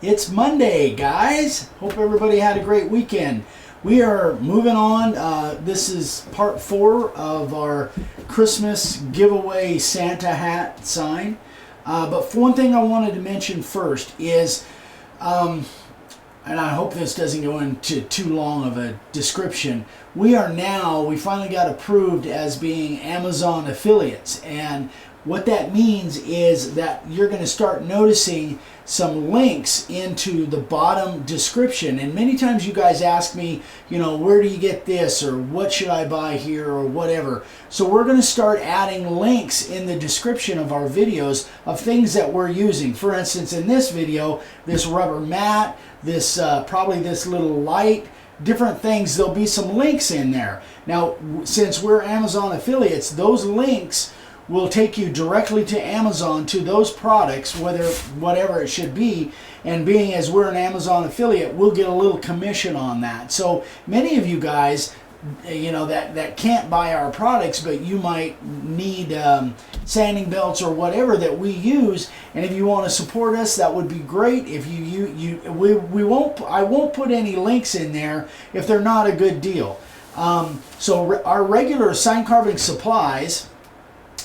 It's Monday, guys. Hope everybody had a great weekend. We are moving on. This is part 4 of our Christmas giveaway Santa hat sign. But one thing I wanted to mention first is, and I hope this doesn't go into too long of a description, we finally got approved as being Amazon affiliates. And what that means is that you're going to start noticing some links into the bottom description. And many times you guys ask me, where do you get this, or what should I buy here, or whatever. So we're going to start adding links in the description of our videos of things that we're using. For instance, in this video, this rubber mat, this probably this little light, different things, there'll be some links in there. Now, since we're Amazon affiliates, those links will take you directly to Amazon, to those products, whatever it should be. And being as we're an Amazon affiliate, we'll get a little commission on that. So many of you guys, that can't buy our products, but you might need sanding belts or whatever that we use, and if you want to support us, that would be great. If I won't put any links in there if they're not a good deal. So our regular sign carving supplies,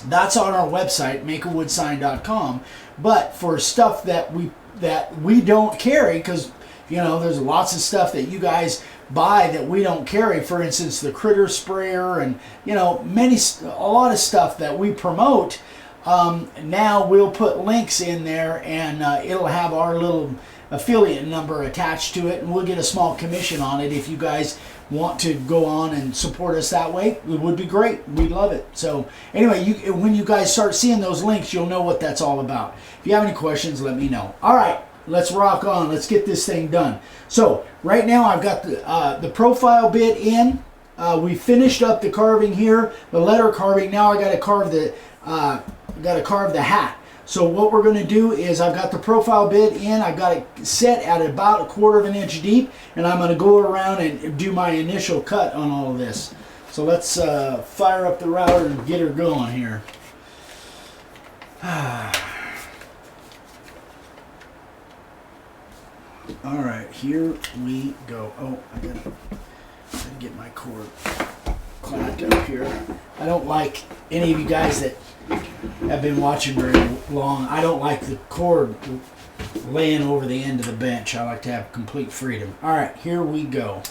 that's on our website, makeawoodsign.com. But for stuff that we don't carry, because there's lots of stuff that you guys buy that we don't carry. For instance, the critter sprayer, and a lot of stuff that we promote. Now we'll put links in there, and it'll have our little affiliate number attached to it, and we'll get a small commission on it. If you guys want to go on and support us that way, it would be great. We'd love it. So anyway, when you guys start seeing those links, you'll know what that's all about. If you have any questions, let me know. All right, let's rock on. Let's get this thing done. So right now I've got the profile bit in. We finished up the carving here, the letter carving. Now I got to carve the hat. So what we're going to do is, I've got the profile bit in, I've got it set at about 1/4 inch deep, and I'm going to go around and do my initial cut on all of this. So let's fire up the router and get her going here. All right, here we go. Oh, I gotta get my cord clamped up here. I don't like, any of you guys that have been watching very long, I don't like the cord laying over the end of the bench. I like to have complete freedom. All right, here we go.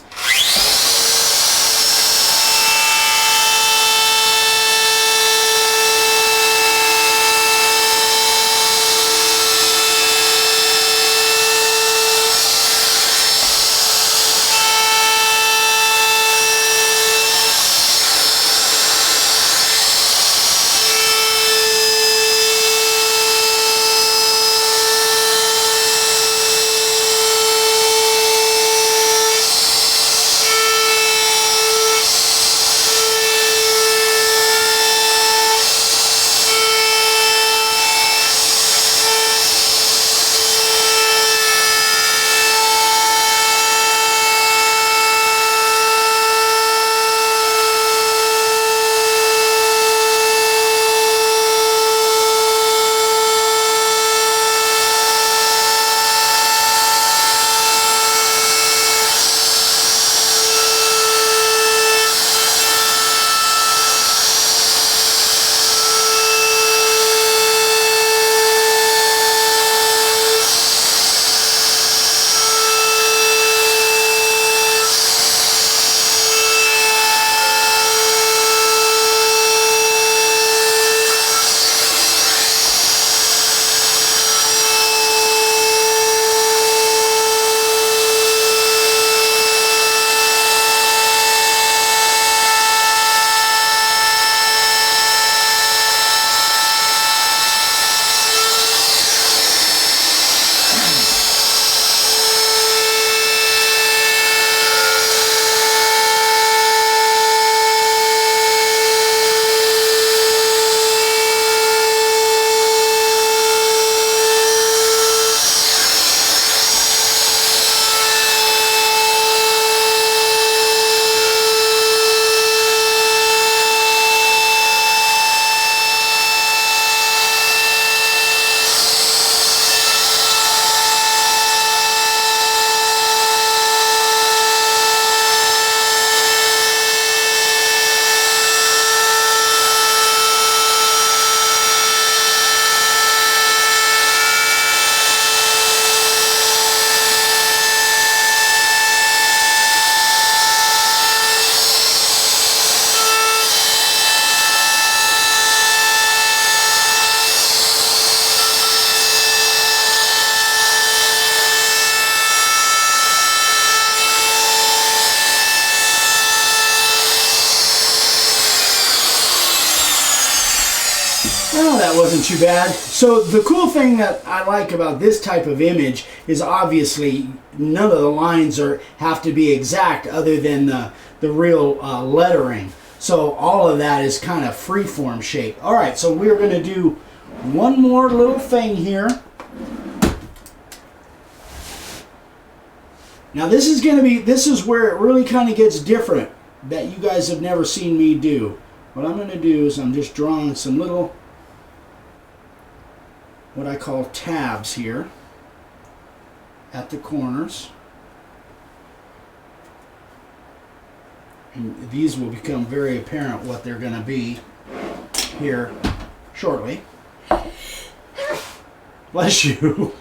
Oh, that wasn't too bad. So the cool thing that I like about this type of image is obviously none of the lines have to be exact other than the real lettering. So all of that is kind of freeform shape. All right, so we're going to do one more little thing here. Now this is where it really kind of gets different that you guys have never seen me do. What I'm going to do is I'm just drawing some little, what I call tabs here at the corners. And these will become very apparent what they're going to be here shortly. Bless you.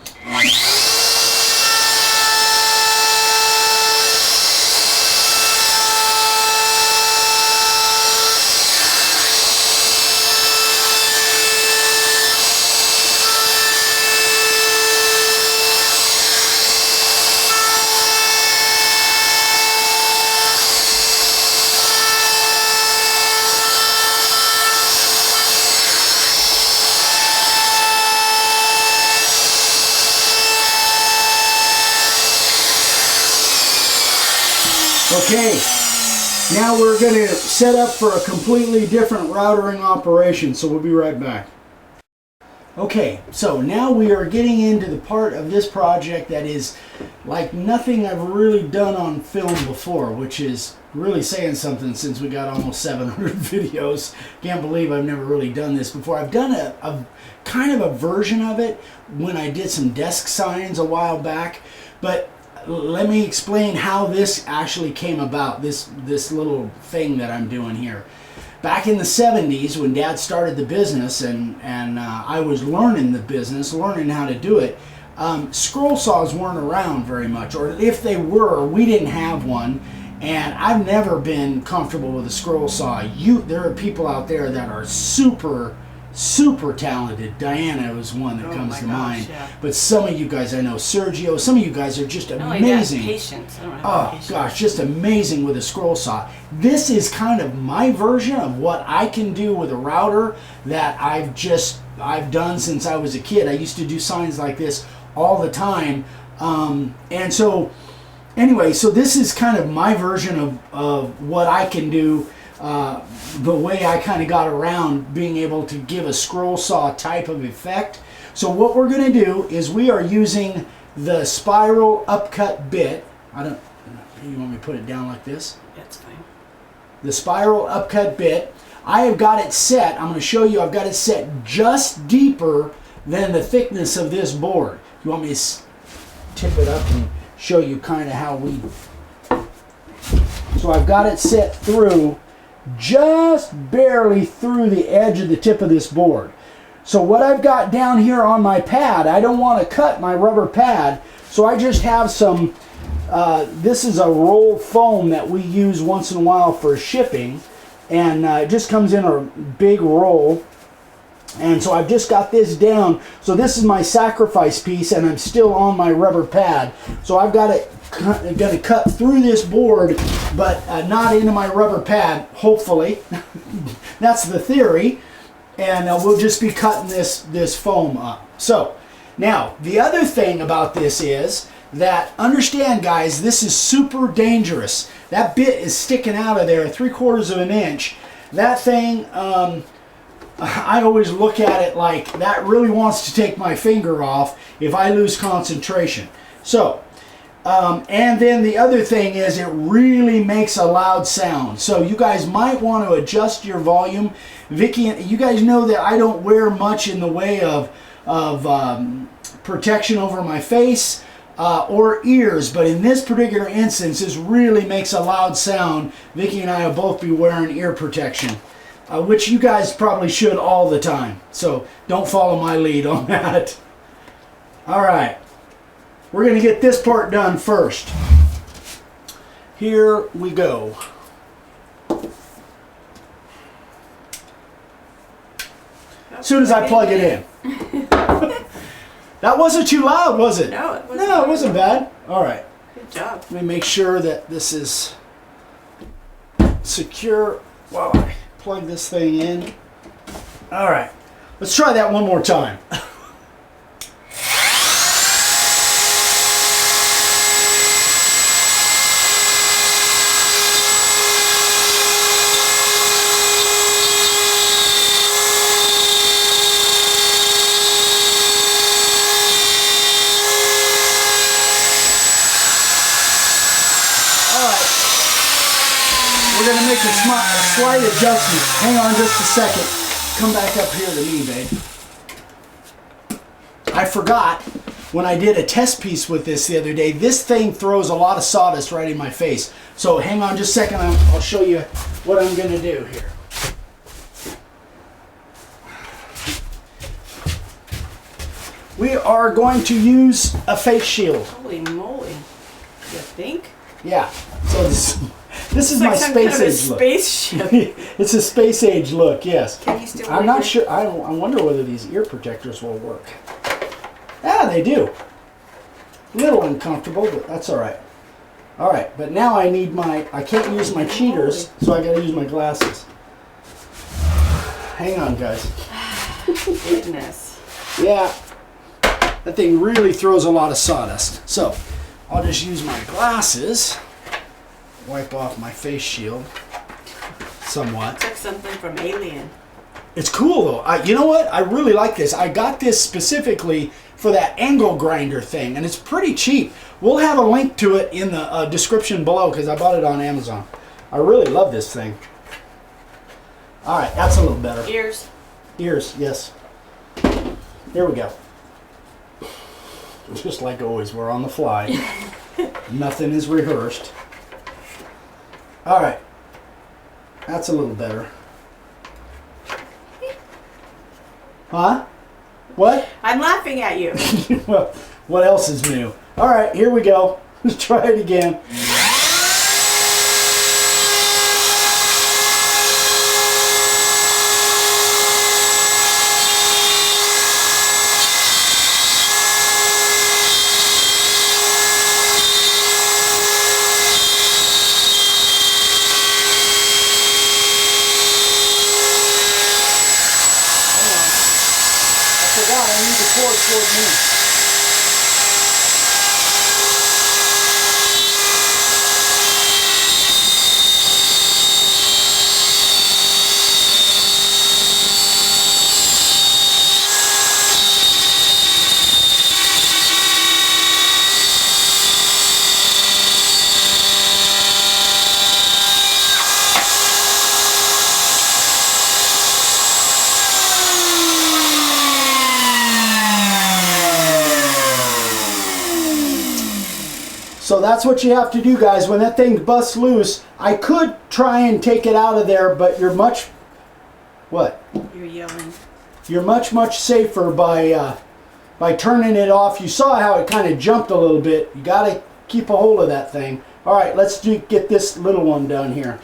Okay, now we're going to set up for a completely different routering operation, so we'll be right back. Okay, so now we are getting into the part of this project that is like nothing I've really done on film before, which is really saying something since we got almost 700 videos. Can't believe I've never really done this before. I've done a kind of a version of it when I did some desk signs a while back, but let me explain how this actually came about, this little thing that I'm doing here. Back in the 70s when Dad started the business and I was learning the business, learning how to do it, scroll saws weren't around very much, or if they were, we didn't have one, and I've never been comfortable with a scroll saw. There are people out there that are super talented. Diana was one that comes to mind. Yeah. But some of you guys I know, Sergio, some of you guys are just amazing. Patience. I don't have oh patience. Gosh, just amazing with a scroll saw. This is kind of my version of what I can do with a router that I've done since I was a kid. I used to do signs like this all the time. And so anyway, so this is kind of my version of what I can do. The way I kind of got around being able to give a scroll saw type of effect. So what we're going to do is we are using the spiral upcut bit. You want me to put it down like this? That's fine. The spiral upcut bit. I have got it set. I'm going to show you. I've got it set just deeper than the thickness of this board. You want me to tip it up and show you kind of how we... So I've got it set through just barely through the edge of the tip of this board. So what I've got down here on my pad, I don't want to cut my rubber pad, so I just have some, this is a roll foam that we use once in a while for shipping, and it just comes in a big roll. And so I've just got this down. So this is my sacrifice piece, and I'm still on my rubber pad. So I've got it going to cut through this board, but not into my rubber pad, hopefully. That's the theory. And we'll just be cutting this foam up. So now the other thing about this is that, understand guys, this is super dangerous. That bit is sticking out of there 3/4 of an inch. That thing, I always look at it like that really wants to take my finger off if I lose concentration. So and then the other thing is it really makes a loud sound. So you guys might want to adjust your volume. Vicky, you guys know that I don't wear much in the way of protection over my face or ears, but in this particular instance, this really makes a loud sound. Vicky and I will both be wearing ear protection, which you guys probably should all the time. So don't follow my lead on that. All right. We're going to get this part done first. Here we go. As soon as I plug it in. That wasn't too loud, was it? No, it wasn't. No, it wasn't bad. All right. Good job. Let me make sure that this is secure while I plug this thing in. All right. Let's try that one more time. We're going to make a slight adjustment. Hang on just a second. Come back up here to me, babe. I forgot when I did a test piece with this the other day, this thing throws a lot of sawdust right in my face. So hang on just a second. I'll show you what I'm going to do here. We are going to use a face shield. Holy moly. You think? Yeah. So this is my space age look. Spaceship. It's a space age look, yes. Can you still I'm not sure. I wonder whether these ear protectors will work. Yeah, they do. A little uncomfortable, but that's all right. All right, but now I need I can't use my cheaters, so I got to use my glasses. Hang on, guys. Goodness. Yeah, that thing really throws a lot of sawdust. So I'll just use my glasses. Wipe off my face shield somewhat. It's like something from Alien. It's cool though. You know what? I really like this. I got this specifically for that angle grinder thing, and it's pretty cheap. We'll have a link to it in the description below because I bought it on Amazon. I really love this thing. All right, that's a little better. Ears. Ears, yes. Here we go. Just like always, we're on the fly. Nothing is rehearsed. All right, that's a little better. Huh? What? I'm laughing at you. Well, what else is new? All right, here we go. Let's try it again. I need to pour it toward me. So that's what you have to do, guys. When that thing busts loose, I could try and take it out of there, but you're much... What? You're yelling. You're much safer by turning it off. You saw how it kind of jumped a little bit. You got to keep a hold of that thing. All right, let's get this little one down here.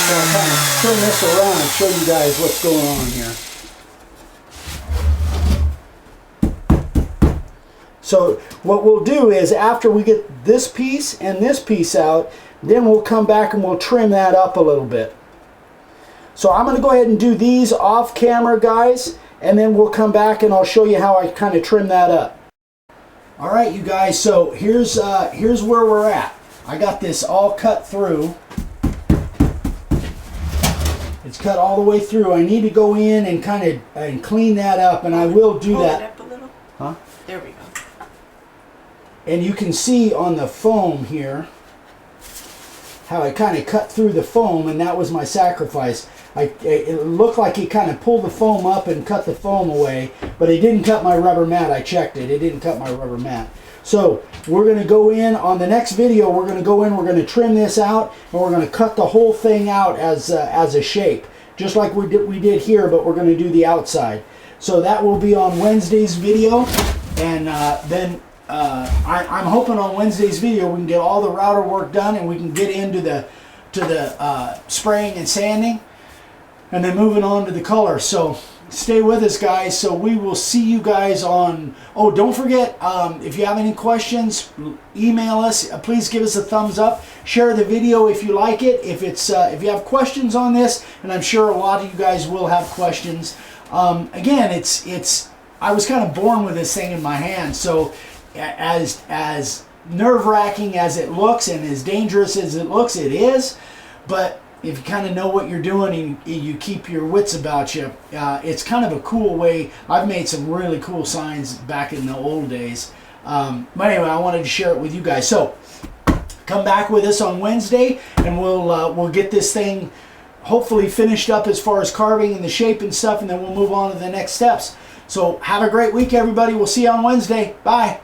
So I'll kind of turn this around and show you guys what's going on here. So what we'll do is after we get this piece and this piece out, then we'll come back and we'll trim that up a little bit. So I'm going to go ahead and do these off camera, guys, and then we'll come back and I'll show you how I kind of trim that up. All right, you guys, so here's where we're at. I got this all cut through. It's cut all the way through. I need to go in and kind of clean that up, and I will do Hold that. it up a little. Huh? There we go. And you can see on the foam here how I kind of cut through the foam, and that was my sacrifice. It looked like he kind of pulled the foam up and cut the foam away, but it didn't cut my rubber mat. I checked it. It didn't cut my rubber mat. So we're going to go in on the next video. We're going to go in. We're going to trim this out, and we're going to cut the whole thing out as a shape, just like we did here. But we're going to do the outside. So that will be on Wednesday's video, and then I'm hoping on Wednesday's video we can get all the router work done, and we can get into the spraying and sanding, and then moving on to the color. So stay with us, guys. So we will see you guys on. Oh, don't forget, if you have any questions, email us. Please give us a thumbs up. Share the video if you like it. If you have questions on this, and I'm sure a lot of you guys will have questions. Again, I was kind of born with this thing in my hand. So as nerve-wracking as it looks and as dangerous as it looks, it is. But if you kind of know what you're doing and you keep your wits about you, it's kind of a cool way. I've made some really cool signs back in the old days. But anyway, I wanted to share it with you guys. So come back with us on Wednesday, and we'll get this thing hopefully finished up as far as carving and the shape and stuff, and then we'll move on to the next steps. So have a great week, everybody. We'll see you on Wednesday. Bye.